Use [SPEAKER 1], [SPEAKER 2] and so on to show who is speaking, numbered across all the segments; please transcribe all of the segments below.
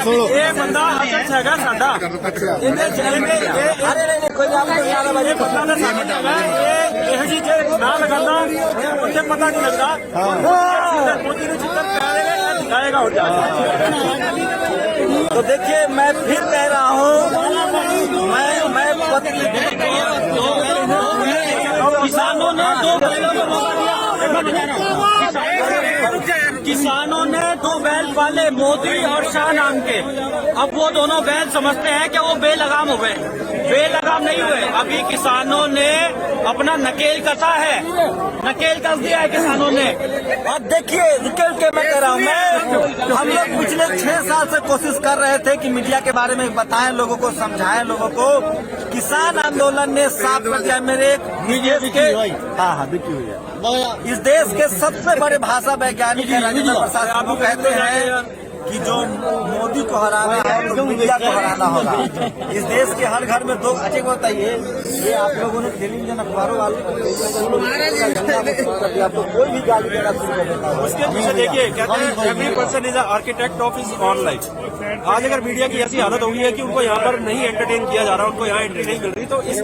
[SPEAKER 1] ये बंदा अध्यक्ष हैगा साडा ਇਹੋ ਜਿਹੀ ਜੇ ਨਾ ਲਗਾਉਂਦਾ ਉੱਥੇ ਪਤਾ ਨਹੀਂ लगता मोदी ने जितना दिखाएगा हो जाएगा।
[SPEAKER 2] तो देखिए मैं फिर कह रहा हूँ
[SPEAKER 1] किसानों ने दो बैल पाले मोदी और शाह नाम के। अब वो दोनों बैल समझते हैं कि वो बेलगाम हुए, बेलगाम नहीं हुए। अभी किसानों ने अपना नकेल कसा है, नकेल कस दिया है किसानों ने।
[SPEAKER 2] और देखिए निकल के मैं कह रहा हूँ हम लोग पिछले 6 साल से कोशिश कर रहे थे कि मीडिया के बारे में बताएं, लोगों को समझाएं, लोगों को। किसान आंदोलन ने साफ कर दिया मेरे बीजेपी के इस देश के सबसे बड़े भाषा वैज्ञानिक है राजेंद्र प्रसाद बाबू कहते हैं कि जो मोदी को हराना है तो मीडिया को हराना होगा। इस देश के हर घर में 2 अच्छे को बताइए, ये आप लोगों ने टेलीविजन अखबारों वाले तो कोई भी गाली देना शुरू कर देता है।
[SPEAKER 1] उसके पीछे देखिए कहते हैं every person is architect of his on life. आज अगर मीडिया की ऐसी हालत हो गई है कि उनको यहाँ पर नहीं एंटरटेन किया जा रहा, उनको यहाँ एंट्री नहीं मिल रही, तो इस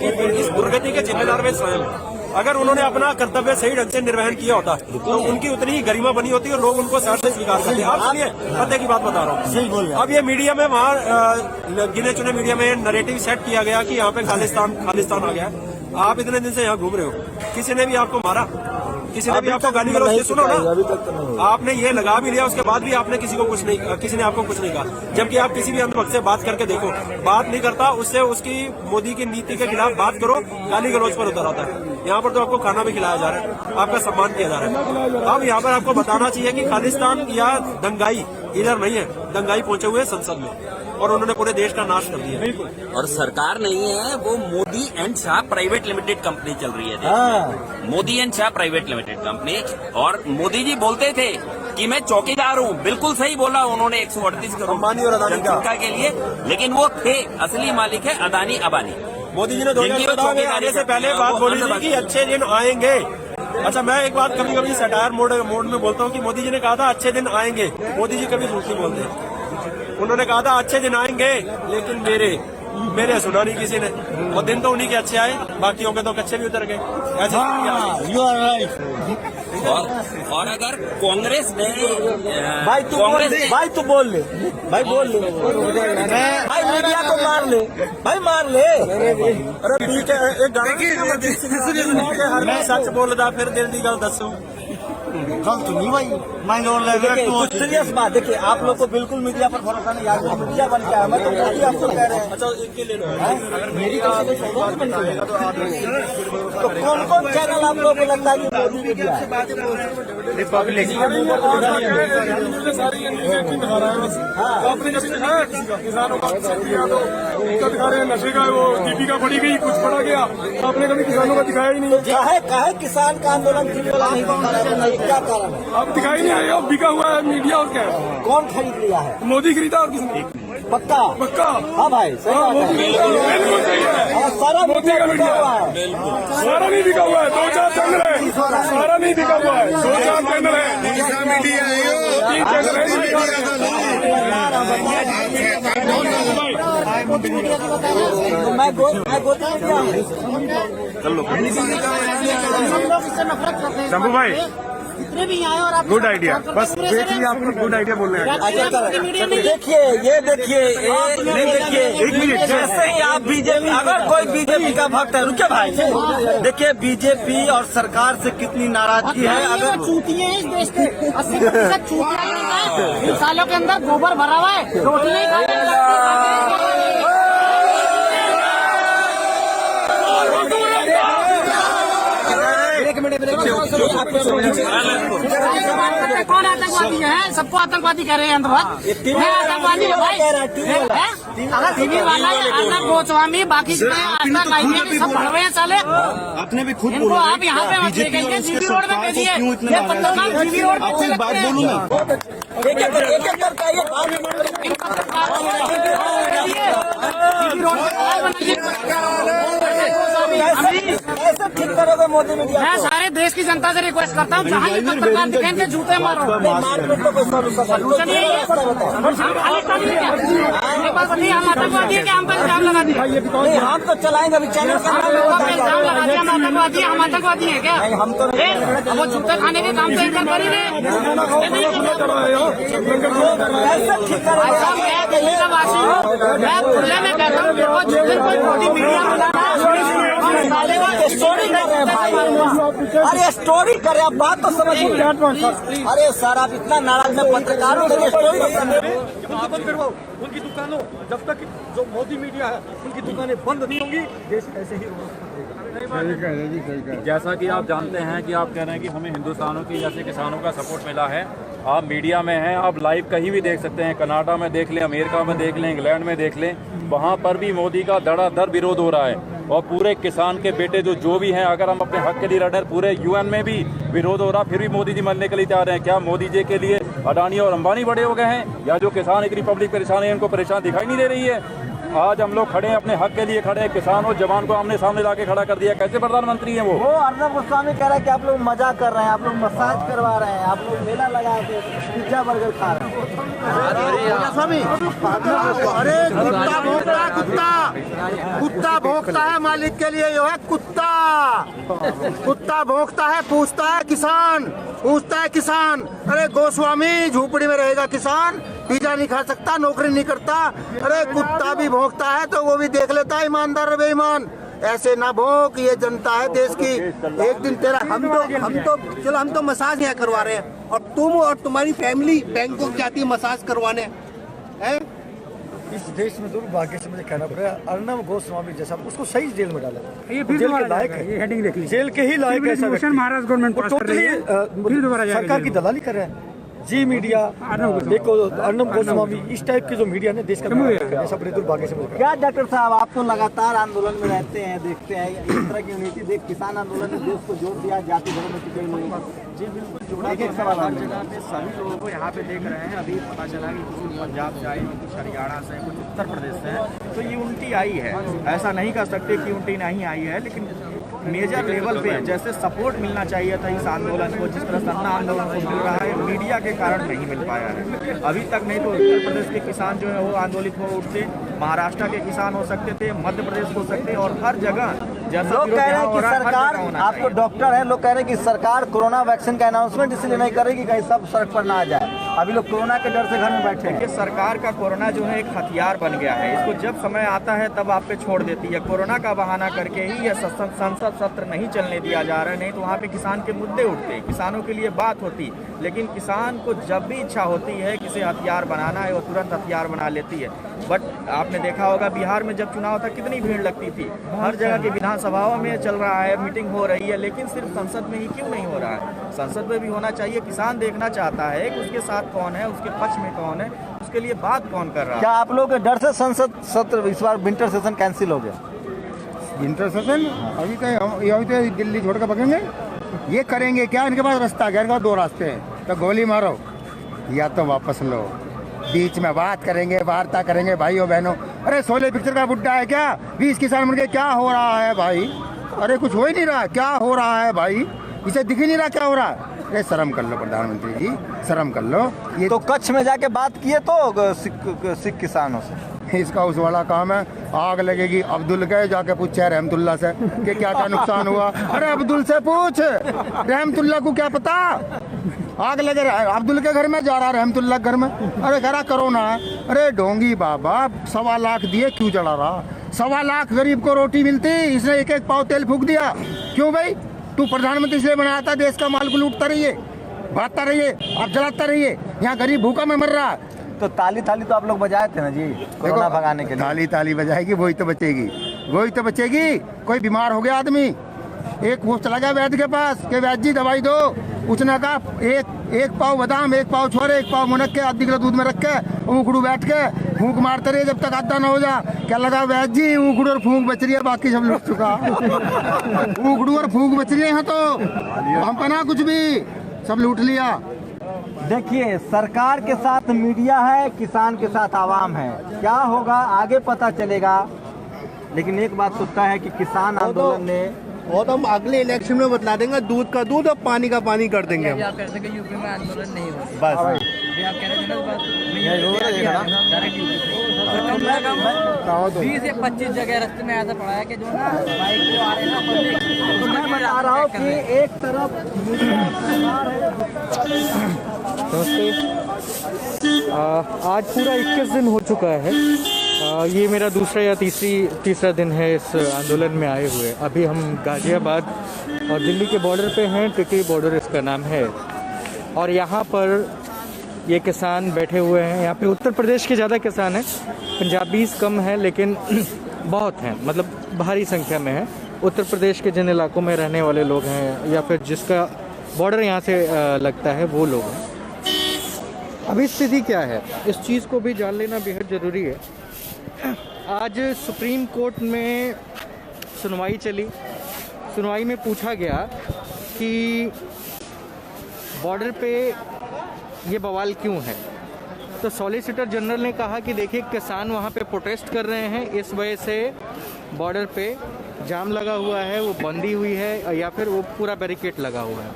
[SPEAKER 1] दुर्गति के जिम्मेदार वे स्वयं। अगर उन्होंने अपना कर्तव्य सही ढंग से निर्वहन किया होता तो उनकी उतनी ही गरिमा बनी होती और लोग उनको सर से स्वीकार करते। आप सुनिए, सत्य की बात बता रहा हूँ। अब ये मीडिया में वहाँ गिने चुने मीडिया में नरेटिव सेट किया गया कि यहाँ पे खालिस्तान आ गया। आप इतने दिन से यहाँ घूम रहे हो, किसी ने भी आपको मारा, किसी ने भी आपको गाली गलौज? सुनो ना, आपने ये लगा भी लिया, उसके बाद भी आपने किसी ने आपको कुछ नहीं कहा। जबकि आप किसी भी अंधभक्त से बात करके देखो, बात नहीं करता, उससे उसकी मोदी की नीति के खिलाफ बात करो, गाली गलौज पर उतर आता है। यहाँ पर तो आपको खाना भी खिलाया जा रहा है, आपका सम्मान किया जा रहा है। अब यहाँ पर आपको बताना चाहिए कि खालिस्तान या दंगाई इधर नहीं है, दंगाई पहुंचे हुए संसद में और उन्होंने पूरे देश का नाश कर दिया।
[SPEAKER 3] और सरकार नहीं है, वो Modi and Shah private limited company चल रही है। Modi and Shah private limited company. और मोदी जी बोलते थे कि मैं चौकीदार हूँ, बिल्कुल सही बोला उन्होंने 138 करोड़
[SPEAKER 1] अंबानी और अदानी
[SPEAKER 3] के लिए, लेकिन वो थे असली मालिक है अदानी अबानी।
[SPEAKER 1] मोदी जी ने 2014 में आने से पहले बात बोली थी कि अच्छे दिन आएंगे। अच्छा, मैं एक बात कभी कभी सटायर मोड में बोलता हूँ कि मोदी जी ने कहा था अच्छे दिन आएंगे। मोदी जी कभी झूठ नहीं बोलते। उन्होंने कहा था अच्छे दिन आएंगे, लेकिन मेरे सुना नहीं किसी ने। और दिन तो उन्हीं के अच्छे आए, बाकियों के तो कच्चे भी उतर गए। ऐसे
[SPEAKER 3] और अगर कांग्रेस ने
[SPEAKER 2] भाई तू बोल ले, भाई मीडिया को मार ले, भाई मार ले।
[SPEAKER 1] अरे ठीक है, एक गाना हर मैं सच बोलदा फिर दिल दी गल दसो।
[SPEAKER 2] गलत नहीं भाई, कुछ सीरियस बात। देखिए आप लोग को बिल्कुल मीडिया पर भरोसा नहीं, यार मीडिया बन गया है। मैं तो मोदी आपको कह रहे हैं।
[SPEAKER 1] अच्छा, इनके ले लो
[SPEAKER 2] मेरी तो कौन कौन चैनल आप लोगों को लगता है कि मोदी मीडिया
[SPEAKER 4] किसानों का दिखा रहे हैं, नशे का वो दीपिका पड़ी गई, कुछ पड़ा गया, आपने कभी किसानों का दिखाया ही नहीं।
[SPEAKER 2] काहे किसान का आंदोलन क्या कारण है?
[SPEAKER 4] अब दिखाई नहीं आया, अब बिका हुआ है मीडिया। और क्या है?
[SPEAKER 2] कौन खरीद लिया है?
[SPEAKER 4] मोदी खरीदा और किसने?
[SPEAKER 2] पक्का हाँ भाई, सही बात है। सारा
[SPEAKER 4] मोदी का मीडिया सारा नहीं बिका हुआ है, 2-4 चैनल है, सारा नहीं बिका हुआ है, 2-4 चैनल है, 3 चैनल है।
[SPEAKER 2] मैं गोदी
[SPEAKER 4] शंभू भाई
[SPEAKER 5] जितने भी आए और आप
[SPEAKER 4] गुड आइडिया, बस देखिए आपको गुड आइडिया बोलने हैं।
[SPEAKER 2] देखिए ये देखिए एक मिनट, जैसे ही आप बीजेपी, अगर कोई बीजेपी का भक्त है, रुके भाई, देखिए बीजेपी और सरकार से कितनी नाराजगी है। अगर
[SPEAKER 5] चूतिए इस देश के 80% चूतिया इन सालों के अंदर गोबर भरा हुआ है, रोटी नहीं खाने कौन आतंकवादी है? सबको आतंकवादी कह रहे हैं अंदर। मैं आतंकवादी हूँ भाई। अगर टीवी वाला अर्नब गोस्वामी बाकी सब पढ़ रहे हैं साले,
[SPEAKER 6] आपने भी खुद
[SPEAKER 5] इनको आप यहाँ पे जीबी रोड में भेजिए। ये पत्रकार जीबी रोड पे
[SPEAKER 6] बात बोलूँ मैं,
[SPEAKER 2] कैसे कैसे ठीक करोगे मोदी मीडिया
[SPEAKER 5] मैं
[SPEAKER 2] को?
[SPEAKER 5] सारे देश की जनता से रिक्वेस्ट करता हूँ, जहाँ ये पत्रकार दिखेंगे जूते मारो।
[SPEAKER 2] मारपीट को कोई
[SPEAKER 5] सलूशन यही है। हम खाली खाली क्या? एक बात बताइए, हम आतंकवादी है कि हम पर इल्जाम लगा दिया?
[SPEAKER 2] नहीं, हम तो चलाएंगे अभी चैनल का नाम
[SPEAKER 5] लोगों पे इल्जाम लगा दिया हम आतंकवादी हैं, हम आतंकवादी हैं क्या?
[SPEAKER 2] हम तो
[SPEAKER 5] अब वो जूते खाने के काम तो एंकर कर ही रहे।
[SPEAKER 2] कैसे ठीक करोगे?
[SPEAKER 5] ऐसा मैं दिल्ली का वासी हूँ, मैं खुले में कहता हूँ, मेरे को जिस दिन कोई मोदी मीडिया मिला
[SPEAKER 2] स्टोरी कर रहे हैं भाई, अरे स्टोरी करे, आप बात तो समझिए। अरे सर, आप इतना नाराज में पत्रकार हो, स्टोरी तो समझिए।
[SPEAKER 7] बंद करवाओ उनकी दुकानों, जब तक जो मोदी मीडिया है उनकी दुकानें बंद नहीं होंगी, देश ऐसे ही
[SPEAKER 8] जैसा कि आप जानते हैं कि आप कह रहे हैं कि हमें हिंदुस्तानों की जैसे किसानों का सपोर्ट मिला है। आप मीडिया में हैं, आप लाइव कहीं भी देख सकते हैं, कनाडा में देख लें, अमेरिका में देख लें, इंग्लैंड में देख लें, वहाँ पर भी मोदी का धड़ाधड़ विरोध हो रहा है। और पूरे किसान के बेटे जो भी हैं, अगर हम अपने हक के लिए लड़ रहे हैं, पूरे यूएन में भी विरोध हो रहा, फिर भी मोदी जी मरने के लिए तैयार हैं। क्या मोदी जी के लिए अडानी और अंबानी बड़े हो गए हैं, या जो किसान इतनी पब्लिक परेशान है इनको परेशान दिखाई नहीं दे रही है? आज हम लोग खड़े हैं, अपने हक के लिए खड़े हैं, किसान और जवान को आमने सामने लाके खड़ा कर दिया। कैसे प्रधानमंत्री हैं वो?
[SPEAKER 2] अर्नब गोस्वामी कह रहा है कि आप लोग मजा कर रहे हैं, आप लोग मसाज करवा रहे हैं, आप लोग मेला लगा के पिज्जा बर्गर खा रहे हैं।
[SPEAKER 7] स्वामी, अरे कुत्ता भौंकता है, कुत्ता भौंकता है, मालिक के लिए जो है कुत्ता भौंकता है, पूछता है किसान। अरे गोस्वामी, झूपड़ी में रहेगा किसान, पिज्जा नहीं खा सकता, नौकरी नहीं करता। अरे कुत्ता भी भौंकता है तो वो भी देख लेता है ईमानदार और बेईमान। ऐसे ना भौंक, ये जनता है देश की। एक दिन तेरा हम तो मसाज यहाँ करवा रहे हैं, और तुम और तुम्हारी फैमिली बैंकॉक जाती है मसाज करवाने हैं।
[SPEAKER 9] इस देश में दुर्भाग्य से मुझे कहना पड़ेगा, अर्नब गोस्वामी जैसा, उसको सही जेल में डाला, ये जेल के लायक है, ये हेडिंग देख लीजिए, जेल के ही लायक है। महाराष्ट्र गवर्नमेंट सरकार की दलाली कर रहे हैं। जी मीडिया, देखो अर्नब गोस्वामी, इस टाइप के जो मीडिया ने देश का ऐसा बड़े दुर्भाग्य से मुझे।
[SPEAKER 2] क्या डॉक्टर साहब, आप तो लगातार आंदोलन में रहते हैं, देखते हैं इस तरह की नीति देख, किसान आंदोलन ने देश को जोड़ दिया, जाति धर्म में टिके नहीं।
[SPEAKER 10] जी बिल्कुल जोड़ा है, हर जगह पे सभी लोगों को यहाँ पे देख रहे हैं। अभी पता चला कि कुछ पंजाब से आए, कुछ हरियाणा से, कुछ उत्तर प्रदेश से हैं, तो ये यूनिटी आई है। ऐसा नहीं कर सकते कि यूनिटी नहीं आई है, लेकिन मेजर लेवल पे जैसे सपोर्ट मिलना चाहिए था इस आंदोलन को, जिस तरह अन्ना आंदोलन को मिल रहा है, मीडिया के कारण नहीं मिल पाया है अभी तक। नहीं तो उत्तर प्रदेश के किसान जो है वो आंदोलित हो उठते, महाराष्ट्र के किसान हो सकते थे, मध्य प्रदेश हो सकते, और हर जगह जैसा
[SPEAKER 2] लोग कह रहे हैं कि सरकार, आप तो डॉक्टर हैं, लोग कह रहे हैं कि सरकार कोरोना वैक्सीन का अनाउंसमेंट इसलिए नहीं करेगी कहीं सब सड़क पर ना आ जाए। अभी लोग कोरोना के डर से घर में बैठे हैं।
[SPEAKER 10] सरकार का कोरोना जो है एक हथियार बन गया है, इसको जब समय आता है तब आप पे छोड़ देती है। कोरोना का बहाना करके ही यह संसद सत्र नहीं चलने दिया जा रहा है, नहीं तो वहाँ पे किसान के मुद्दे उठते, किसानों के लिए बात होती। लेकिन किसान को जब भी इच्छा होती है किसी हथियार बनाना है, वो तुरंत हथियार बना लेती है। बट आपने देखा होगा बिहार में जब चुनाव था कितनी भीड़ लगती थी, हर जगह की विधानसभाओं में चल रहा है, मीटिंग हो रही है, लेकिन सिर्फ संसद में ही क्यों नहीं हो रहा है? संसद में भी होना चाहिए। किसान देखना चाहता है कि उसके साथ कौन है, उसके पक्ष में कौन है, उसके लिए बात कौन कर रहा है।
[SPEAKER 2] क्या आप लोग के डर से संसद सत्र इस बार विंटर सेशन कैंसिल हो गया?
[SPEAKER 7] विंटर सेशन अभी तो दिल्ली छोड़ कर भागेंगे, ये करेंगे क्या? इनके पास रास्ता क्या? इनके पास दो रास्ते हैं, तो गोली मारो या तो वापस लो। बीच में बात करेंगे, वार्ता करेंगे भाइयों बहनों। अरे शोले पिक्चर का बुड्ढा है क्या? 20 किसान मर गए, क्या हो रहा है भाई? अरे कुछ हो ही नहीं रहा, क्या हो रहा है भाई? इसे दिख ही नहीं रहा क्या हो रहा है? अरे शर्म कर लो प्रधानमंत्री जी, शर्म कर लो। ये
[SPEAKER 2] तो कच्छ में जाके बात किए तो सिख किसानों से,
[SPEAKER 7] इसका उस वाला काम है। आग लगेगी, अब्दुल के जाके पूछे रहमतुल्ला से कि क्या क्या नुकसान हुआ। अरे अब्दुल से पूछ, रहमतुल्ला को क्या पता? आग लगे, अब्दुल के घर में जा रहा, रहमतुल्ला घर में। अरे कह रहा कोरोना है। अरे ढोंगी बाबा, 1.25 लाख दिए क्यों चढ़ा रहा? 1.25 लाख गरीब को रोटी मिलती, इसने एक एक पाव तेल फूक दिया। क्यों भाई? तू प्रधानमंत्री इसलिए बनाया था देश का माल को लूटता रहिए, भागता रहिए, आप जलाता रहिए, यहाँ गरीब भूखा में मर रहा।
[SPEAKER 2] तो ताली तो आप लोग बजाए थे ना जी कोरोना भगाने के लिए।
[SPEAKER 7] ताली बजाएगी, वही तो बचेगी। कोई बीमार हो गया आदमी, एक वो चला गया वैद्य के पास कि वैद्य जी दवाई दो, उसने कहा एक पाव बादाम, एक पाव छोरे, एक पाव मुनक्के आधी किलो दूध में रख के उखड़ू बैठ के फूंक मारते रहे जब तक आधा ना हो जा। क्या लगा वैद्य जी, उखड़ू और फूंक बच रही है, बाकी सब लुट चुका। उखड़ू और फूंक बच रही है यहाँ तो, हम पना कुछ भी सब लूट लिया।
[SPEAKER 2] देखिए, सरकार के साथ मीडिया है, किसान के साथ आवाम है। क्या होगा आगे पता चलेगा, लेकिन एक बात तो तय है कि किसान आंदोलन ने
[SPEAKER 6] वो तो हम अगले इलेक्शन में बतला देंगे, दूध का दूध और पानी का पानी कर देंगे हम।
[SPEAKER 5] आप कहते हैं कि यूपी में आंदोलन नहीं हो
[SPEAKER 6] बस
[SPEAKER 5] आप कह रहे थे ना इस बात डायरेक्ट यूपी कम से कम 20 या 25 जगह रास्ते में ऐसा पड़ा है कि जो ना बाइक को आ रहे हैं ना पब्लिक, मैं बता रहा हूँ कि एक तरफ
[SPEAKER 9] आज पूरा 21 दिन हो चुका है। ये मेरा दूसरा या तीसरा दिन है इस आंदोलन में आए हुए। अभी हम गाजियाबाद और दिल्ली के बॉर्डर पे हैं, टिकरी बॉर्डर इसका नाम है। और यहाँ पर ये किसान बैठे हुए हैं। यहाँ पे उत्तर प्रदेश के ज़्यादा किसान हैं, पंजाबीज कम हैं लेकिन बहुत हैं, मतलब भारी संख्या में है। उत्तर प्रदेश के जिन इलाकों में रहने वाले लोग हैं या फिर जिसका बॉर्डर यहाँ से लगता है वो लोग हैं। अभी स्थिति क्या है इस चीज़ को भी जान लेना बेहद ज़रूरी है। आज सुप्रीम कोर्ट में सुनवाई चली। सुनवाई में पूछा गया कि बॉर्डर पे ये बवाल क्यों है। तो सॉलिसिटर जनरल ने कहा कि देखिए किसान वहाँ पे प्रोटेस्ट कर रहे हैं, इस वजह से बॉर्डर पे जाम लगा हुआ है, वो बंदी हुई है या फिर वो पूरा बैरिकेड लगा हुआ है।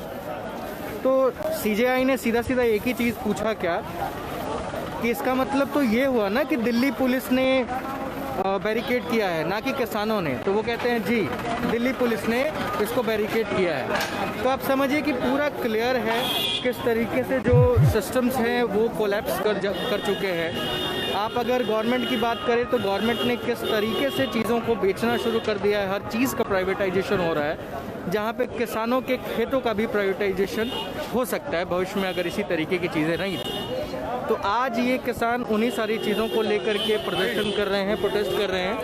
[SPEAKER 9] तो सीजेआई ने सीधा सीधा एक ही चीज़ पूछा क्या कि इसका मतलब तो ये हुआ ना कि दिल्ली पुलिस ने बैरिकेड किया है, ना कि किसानों ने। तो वो कहते हैं जी दिल्ली पुलिस ने इसको बैरिकेड किया है। तो आप समझिए कि पूरा क्लियर है किस तरीके से जो सिस्टम्स हैं वो कोलैप्स कर चुके हैं। आप अगर गवर्नमेंट की बात करें तो गवर्नमेंट ने किस तरीके से चीज़ों को बेचना शुरू कर दिया है। हर चीज़ का प्राइवेटाइजेशन हो रहा है, जहाँ पे किसानों के खेतों का भी प्राइवेटाइजेशन हो सकता है भविष्य में अगर इसी तरीके की चीज़ें रही तो। आज ये किसान उन्हीं सारी चीज़ों को लेकर के प्रदर्शन कर रहे हैं, प्रोटेस्ट कर रहे हैं।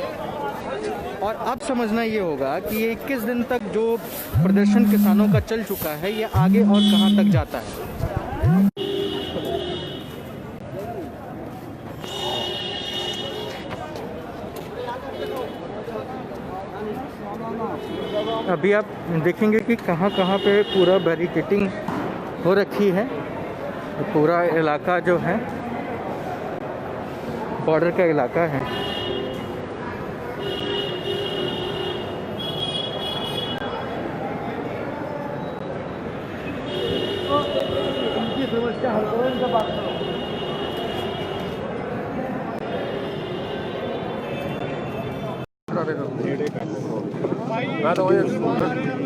[SPEAKER 9] और अब समझना ये होगा कि ये 21 दिन तक जो प्रदर्शन किसानों का चल चुका है ये आगे और कहाँ तक जाता है। अभी आप देखेंगे कि कहाँ कहाँ पे पूरा बैरिकेडिंग हो रखी है। पूरा इलाका जो है बॉर्डर का इलाका है।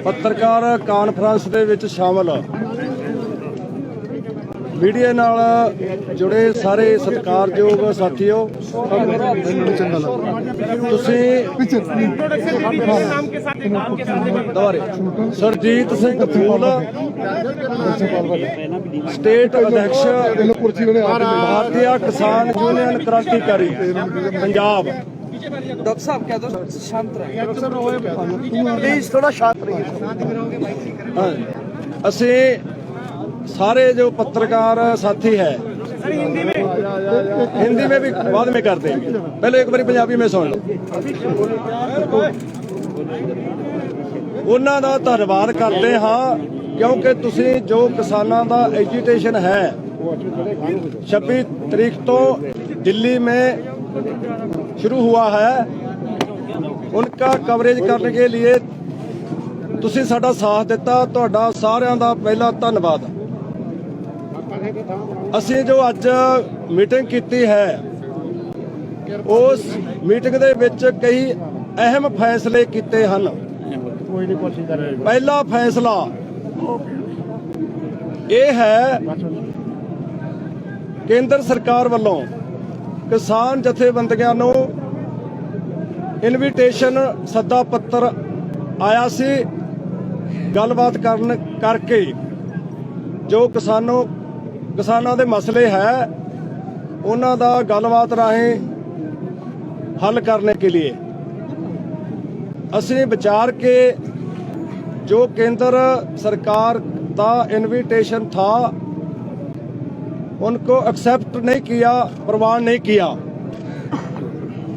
[SPEAKER 4] ਪੱਤਰਕਾਰ ਕਾਨਫਰੰਸ ਦੇ ਵਿੱਚ ਸ਼ਾਮਲ मीडिया नाल जुड़े सारे सत्कारयोग साथियों, सरजीत सिंह फूल स्टेट अध्यक्ष भारतीय किसान यूनियन क्रांतिकारी पंजाब।
[SPEAKER 10] डॉक्टर साहब क्या दो शांत रहे,
[SPEAKER 6] प्लीज थोड़ा शांत रहिए।
[SPEAKER 4] असी सारे जो पत्रकार साथी है हिंदी में भी बाद में कर देंगे, पहले एक बार पंजाबी में सुन लो। उन्हां दा धन्नवाद करते हाँ क्योंकि तुसी जो किसानां दा एजुटेशन है 26 तारीख तो दिल्ली में शुरू हुआ है, उनका कवरेज करने के लिए तुसी साडा साथ दिता, तुहाडा सारिआं दा पहला धन्नवाद। ਅਸੀਂ जो ਅੱਜ मीटिंग की है उस मीटिंग ਦੇ ਵਿੱਚ कई अहम फैसले किए हैं। पहला फैसला यह है केंद्र सरकार वालों किसान जथेबंदियों को इनविटेशन सद्दा पत्र आया सी, गलबात करके जो किसानों के मसले है उन्हां दा गलबात राहें हल करने के लिए असीं विचार के जो केंद्र सरकार का इनविटेशन था उनको एक्सेप्ट नहीं किया, प्रवान नहीं किया,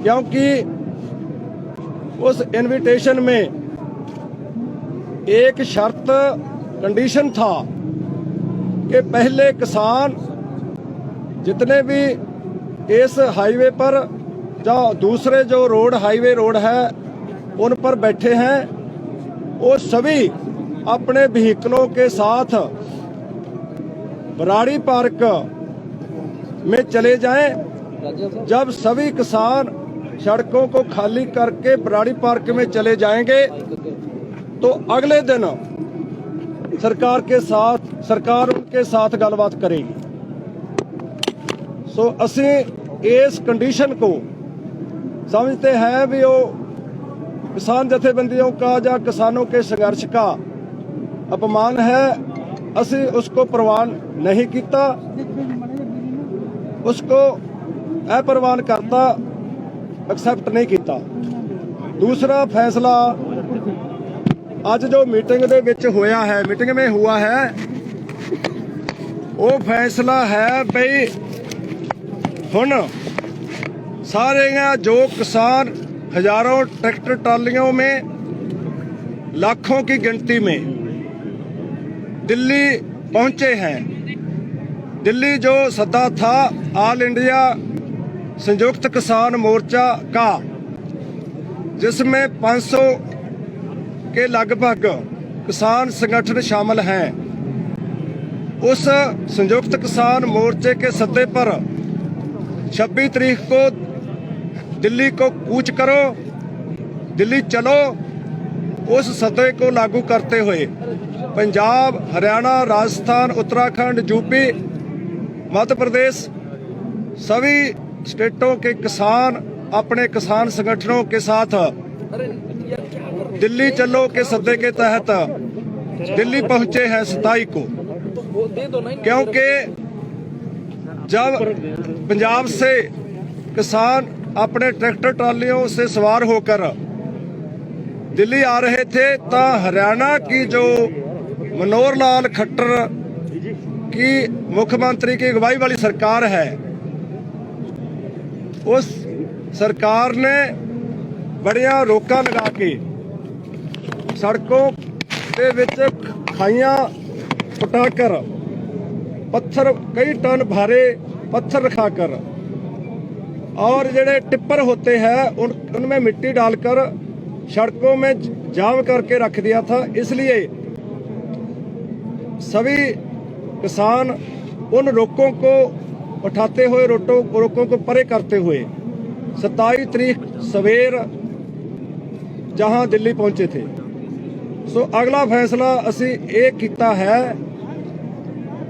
[SPEAKER 4] क्योंकि उस इनविटेशन में एक शर्त कंडीशन था कि पहले किसान जितने भी इस हाईवे पर जो दूसरे जो रोड हाईवे रोड है उन पर बैठे हैं वो सभी अपने व्हीकलों के साथ बराड़ी पार्क में चले जाएं। जब सभी किसान सड़कों को खाली करके बराड़ी पार्क में चले जाएंगे तो अगले दिन सरकार उनके साथ गलबात करेगी। सो असी इस कंडीशन को समझते हैं भी वो किसान जथेबंदियों का या किसानों के संघर्ष का अपमान है। असी उसको प्रवान नहीं किया, उसको अप्रवान करता एक्सेप्ट नहीं किया। दूसरा फैसला आज जो मीटिंग दे विच होया है, मीटिंग में हुआ है, वो फैसला है बई हुण सारे जो किसान हजारों ट्रैक्टर ट्रालियों में लाखों की गिनती में दिल्ली पहुंचे हैं। दिल्ली जो सद्दा था ऑल इंडिया संयुक्त किसान मोर्चा का, जिसमें 500 के लगभग किसान संगठन शामिल हैं, उस संयुक्त किसान मोर्चे के सद्दे पर 26 तारीख को दिल्ली को कूच करो, दिल्ली चलो, उस सद्दे को लागू करते हुए पंजाब, हरियाणा, राजस्थान, उत्तराखंड, यूपी, मध्य प्रदेश सभी स्टेटों के किसान अपने किसान संगठनों के साथ दिल्ली चलो के सद्दे के तहत दिल्ली पहुंचे हैं 27 को। क्योंकि जब पंजाब से किसान अपने ट्रैक्टर ट्रालियों से सवार होकर दिल्ली आ रहे थे, तो हरियाणा की जो मनोहर लाल खट्टर की मुख्यमंत्री की अगुवाई वाली सरकार है, उस सरकार ने बड़िया रोका लगा के सड़कों के विच खाइयां पटाकर पत्थर, कई टन भारे पत्थर रखाकर, और जेडे टिप्पर होते हैं उनमें मिट्टी डालकर सड़कों में जाम करके रख दिया था। इसलिए सभी किसान उन रोकों को उठाते हुए, रोकों को परे करते हुए 27 तारीख सवेर जहां दिल्ली पहुंचे थे। सो अगला फैसला असी ये किया है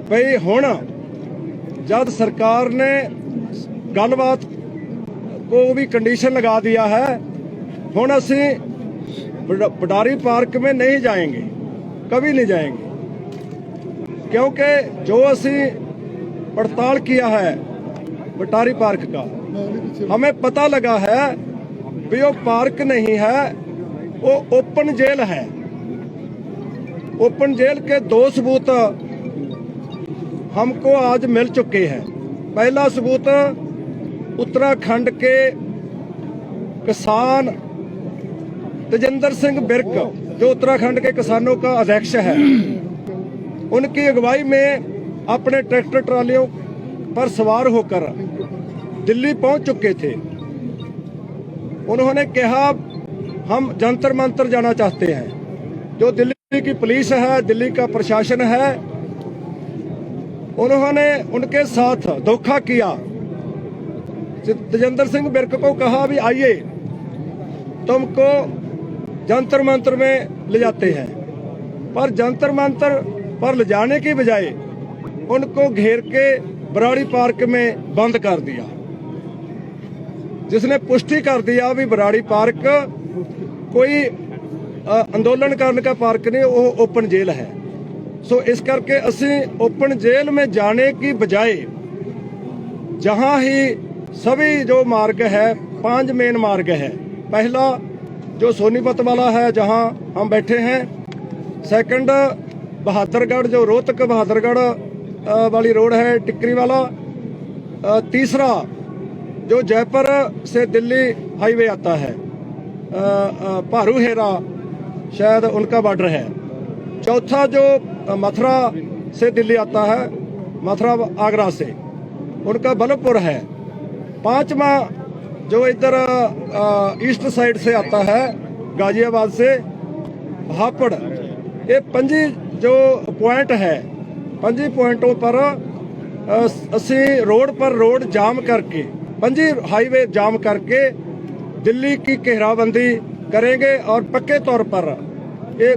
[SPEAKER 4] भई हुण जब सरकार ने गलबात को भी कंडीशन लगा दिया है, हुण असी बराड़ी पार्क में नहीं जाएंगे, कभी नहीं जाएंगे। क्योंकि जो असी पड़ताल किया है बराड़ी पार्क का, हमें पता लगा है भी वो पार्क नहीं है, वो ओपन जेल है। ओपन जेल के 2 सबूत हमको आज मिल चुके हैं। पहला सबूत उत्तराखंड के किसान तेजिंदर सिंह बिर्क, जो उत्तराखंड के किसानों का अध्यक्ष है, उनकी अगुवाई में अपने ट्रैक्टर ट्रालियों पर सवार होकर दिल्ली पहुंच चुके थे। उन्होंने कहा हम जंतर मंतर जाना चाहते हैं। जो दिल्ली की पुलिस है, दिल्ली का प्रशासन है, उन्होंने उनके साथ धोखा किया। तेजिंदर सिंह बिर्क को कहा भी आइए तुमको जंतर मंतर में ले जाते हैं, पर जंतर मंतर पर ले जाने की बजाय उनको घेर के बराड़ी पार्क में बंद कर दिया, जिसने पुष्टि कर दिया भी बराड़ी पार्क कोई अंदोलन करने का पार्क नहीं, वो ओपन जेल है। सो इस करके असी ओपन जेल में जाने की बजाय जहां ही सभी जो मार्ग है, 5 मेन मार्ग है। पहला जो सोनीपत वाला है जहां हम बैठे हैं, सेकंड बहादुरगढ़ जो रोहतक बहादुरगढ़ वाली रोड है, टिकरी वाला, तीसरा जो जयपुर से दिल्ली हाईवे आता है, भारू हेरा शायद उनका बॉर्डर है, चौथा जो मथुरा से दिल्ली आता है, मथुरा आगरा से उनका बल्लभपुर है, पांचवा जो इधर ईस्ट साइड से आता है गाजियाबाद से, हापड़, ये 5 जो पॉइंट है, 5 पॉइंटों पर असी रोड जाम करके, 5 हाईवे जाम करके दिल्ली की घेराबंदी करेंगे और पक्के तौर पर ये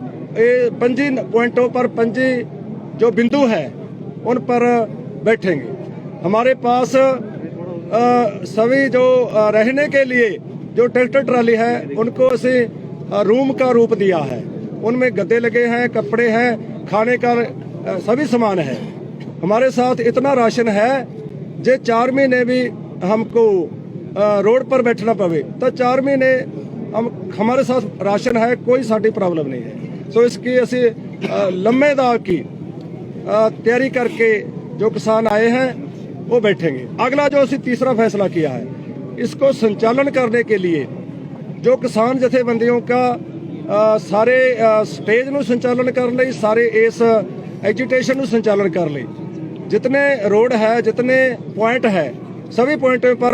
[SPEAKER 4] 5 पॉइंटों पर 5 जो बिंदु है उन पर बैठेंगे। हमारे पास सभी जो रहने के लिए जो ट्रैक्टर ट्राली है उनको असी रूम का रूप दिया है, उनमें गद्दे लगे हैं, कपड़े हैं, खाने का सभी सामान है। हमारे साथ इतना राशन है जे 4 महीने भी हमको रोड पर बैठना पवे तो 4 महीने हमारे साथ राशन है, कोई साड़ी प्रॉब्लम नहीं है। सो इसकी असी लंबे दाव की तैयारी करके जो किसान आए हैं वो बैठेंगे। अगला जो असी तीसरा फैसला किया है, इसको संचालन करने के लिए जो किसान जथेबंदियों का सारे स्टेज ਨੂੰ संचालन कर ले, सारे इस एजिटेशन ਨੂੰ संचालन कर ले, जितने रोड है, जितने पॉइंट है, सभी पॉइंटों पर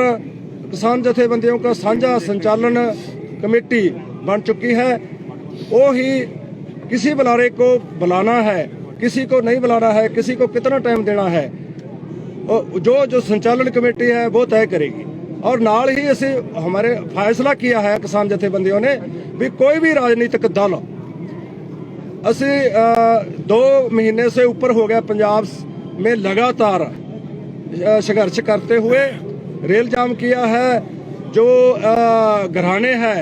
[SPEAKER 4] किसान जथेबंदियों का साझा संचालन कमेटी बन चुकी है। वो ही किसी बुलारे को बुलाना है, किसी को नहीं बुलाना है, किसी को कितना टाइम देना है, जो संचालन कमेटी है वो तय करेगी। और नाल ही असी हमारे फैसला किया है किसान जथेबंदियों ने भी कोई भी राजनीतिक दल, असी 2 महीने से ऊपर हो गया पंजाब में लगातार संघर्ष करते हुए रेल जाम किया है, जो घराने हैं।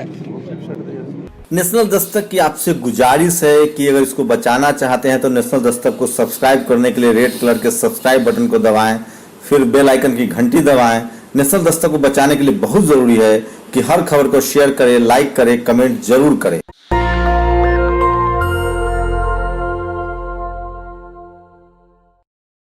[SPEAKER 2] नेशनल दस्तक की आपसे गुजारिश है कि अगर इसको बचाना चाहते हैं तो नेशनल दस्तक को सब्सक्राइब करने के लिए रेड कलर के सब्सक्राइब बटन को दबाएं, फिर बेल आइकन की घंटी दबाएं। नेशनल दस्तक को बचाने के लिए बहुत जरूरी है कि हर खबर को शेयर करें, लाइक करें, कमेंट जरूर करें।